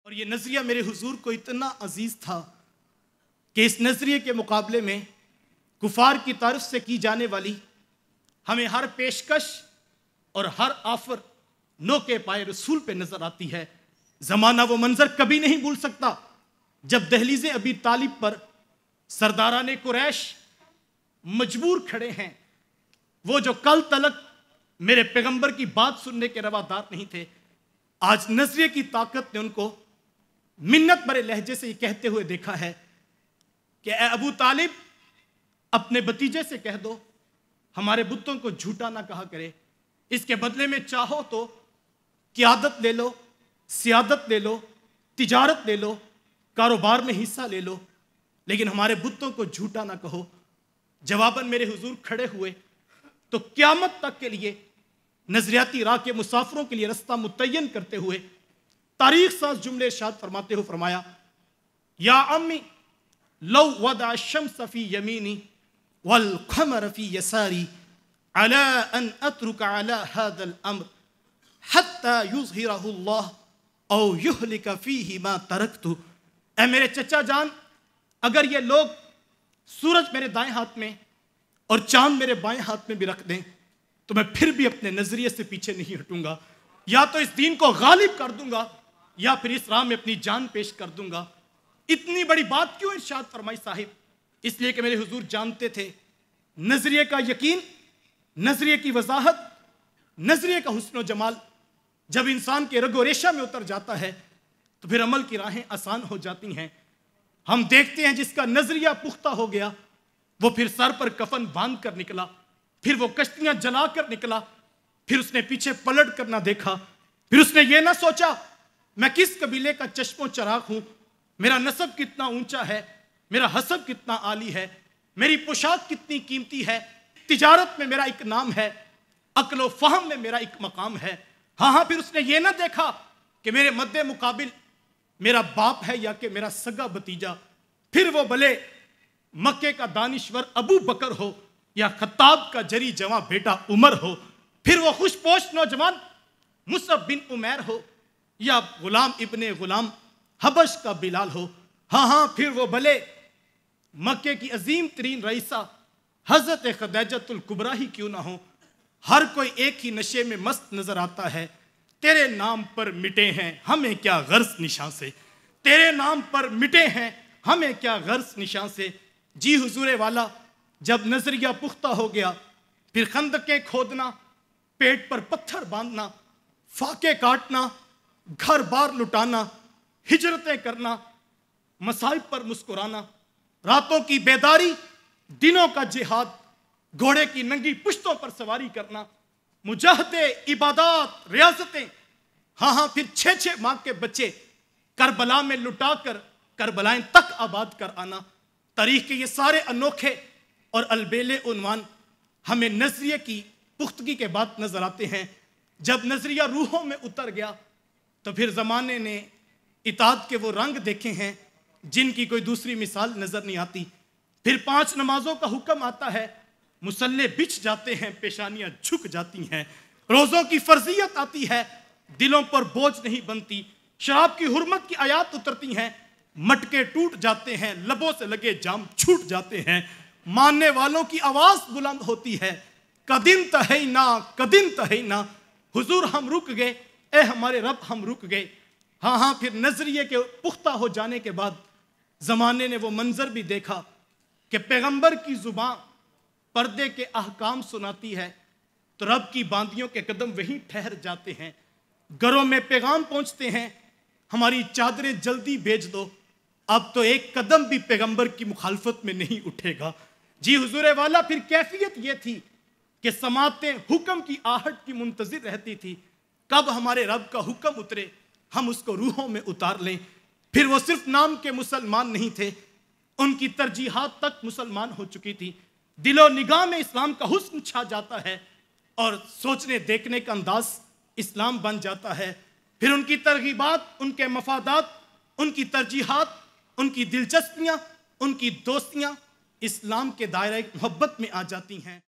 اور یہ نظریہ میرے حضور کو اتنا عزیز تھا کہ اس نظریے کے مقابلے میں کفار کی طرف سے کی جانے والی ہمیں ہر پیشکش اور ہر آفر نو کے پائے رسول پہ نظر آتی ہے۔ زمانہ وہ منظر کبھی نہیں بھول سکتا جب دہلیز ابی طالب پر سرداران قریش مجبور کھڑے ہیں، وہ جو کل تلک میرے پیغمبر کی بات سننے کے روادار نہیں تھے، آج نظریے کی طاقت نے ان کو منت بھرے لہجے سے یہ کہتے ہوئے دیکھا ہے کہ اے ابو طالب، اپنے بھتیجے سے کہہ دو ہمارے بتوں کو جھوٹا نہ کہا کرے، اس کے بدلے میں چاہو تو قیادت لے لو، سیادت لے لو، تجارت لے لو، کاروبار میں حصہ لے لو، لیکن ہمارے بتوں کو جھوٹا نہ کہو۔ جواباً میرے حضور کھڑے ہوئے تو قیامت تک کے لیے نظریاتی راہ کے مسافروں کے لیے رستہ متعین کرتے ہوئے تاریخ ساز جملے ارشاد فرماتے ہوئے فرمایا، یا امی لو وضع الشمس فی یمینی والقمر فی یساری علی ان اترک علی هذا الامر حتی یظہرہ اللہ او یہلک فیہ ما ترکت۔ اے میرے چچا جان، اگر یہ لوگ سورج میرے دائیں ہاتھ میں اور چاند میرے بائیں ہاتھ میں بھی رکھ دیں تو میں پھر بھی اپنے نظریے سے پیچھے نہیں ہٹوں گا، یا تو اس دین کو غالب کر دوں گا یا پھر اس راہ میں اپنی جان پیش کر دوں گا۔ اتنی بڑی بات کیوں ارشاد فرمائی صاحب؟ اس لیے کہ میرے حضور جانتے تھے نظریے کا یقین، نظریے کی وضاحت، نظریے کا حسن و جمال جب انسان کے رگ و ریشہ میں اتر جاتا ہے تو پھر عمل کی راہیں آسان ہو جاتی ہیں۔ ہم دیکھتے ہیں جس کا نظریہ پختہ ہو گیا وہ پھر سر پر کفن باندھ کر نکلا، پھر وہ کشتیاں جلا کر نکلا، پھر اس نے پیچھے پلٹ کر نہ دیکھا، پھر اس نے یہ نہ سوچا میں کس قبیلے کا چشم و چراغ ہوں، میرا نسب کتنا اونچا ہے، میرا حسب کتنا عالی ہے، میری پوشاک کتنی قیمتی ہے، تجارت میں میرا ایک نام ہے، عقل و فہم میں میرا ایک مقام ہے۔ ہاں پھر اس نے یہ نہ دیکھا کہ میرے مد مقابل میرا باپ ہے یا کہ میرا سگا بھتیجا، پھر وہ بھلے مکے کا دانشور ابو بکر ہو یا خطاب کا جری جواں بیٹا عمر ہو، پھر وہ خوش پوش نوجوان مصعب بن عمیر ہو یا غلام ابن غلام حبش کا بلال ہو، ہاں پھر وہ بھلے مکے کی عظیم ترین رئیسہ حضرت خدیجۃ الکبریٰ ہی کیوں نہ ہو، ہر کوئی ایک ہی نشے میں مست نظر آتا ہے۔ تیرے نام پر مٹے ہیں ہمیں کیا غرض نشاں سے، تیرے نام پر مٹے ہیں ہمیں کیا غرض نشاں سے۔ جی حضور والا، جب نظریہ پختہ ہو گیا پھر خندقیں کھودنا، پیٹ پر پتھر باندھنا، فاقے کاٹنا، گھر بار لٹانا، ہجرتیں کرنا، مصائب پر مسکرانا، راتوں کی بیداری، دنوں کا جہاد، گھوڑے کی ننگی پشتوں پر سواری کرنا، مجاہدے، عبادات، ریاضتیں، ہاں پھر 6 ماہ کے بچے کربلا میں لٹا کر کربلائیں تک آباد کر آنا۔ تاریخ کے یہ سارے انوکھے اور البیلے عنوان ہمیں نظریے کی پختگی کے بعد نظر آتے ہیں۔ جب نظریہ روحوں میں اتر گیا تو پھر زمانے نے اطاعت کے وہ رنگ دیکھے ہیں جن کی کوئی دوسری مثال نظر نہیں آتی۔ پھر 5 نمازوں کا حکم آتا ہے، مصلے بچھ جاتے ہیں، پیشانیاں جھک جاتی ہیں۔ روزوں کی فرضیت آتی ہے، دلوں پر بوجھ نہیں بنتی۔ شراب کی حرمت کی آیات اترتی ہیں، مٹکے ٹوٹ جاتے ہیں، لبوں سے لگے جام چھوٹ جاتے ہیں، ماننے والوں کی آواز بلند ہوتی ہے، قدم تہینا قدم تہینا، حضور ہم رک گئے، اے ہمارے رب ہم رک گئے۔ ہاں پھر نظریے کے پختہ ہو جانے کے بعد زمانے نے وہ منظر بھی دیکھا کہ پیغمبر کی زبان پردے کے احکام سناتی ہے تو رب کی باندیوں کے قدم وہیں ٹھہر جاتے ہیں، گھروں میں پیغام پہنچتے ہیں، ہماری چادریں جلدی بھیج دو، اب تو ایک قدم بھی پیغمبر کی مخالفت میں نہیں اٹھے گا۔ جی حضور والا، پھر کیفیت یہ تھی کہ سماعتیں حکم کی آہٹ کی منتظر رہتی تھی، کب ہمارے رب کا حکم اترے ہم اس کو روحوں میں اتار لیں۔ پھر وہ صرف نام کے مسلمان نہیں تھے، ان کی ترجیحات تک مسلمان ہو چکی تھی، دل و نگاہ میں اسلام کا حسن چھا جاتا ہے اور سوچنے دیکھنے کا انداز اسلام بن جاتا ہے۔ پھر ان کی ترغیبات، ان کے مفادات، ان کی ترجیحات، ان کی دلچسپیاں، ان کی دوستیاں اسلام کے دائرہ محبت میں آ جاتی ہیں۔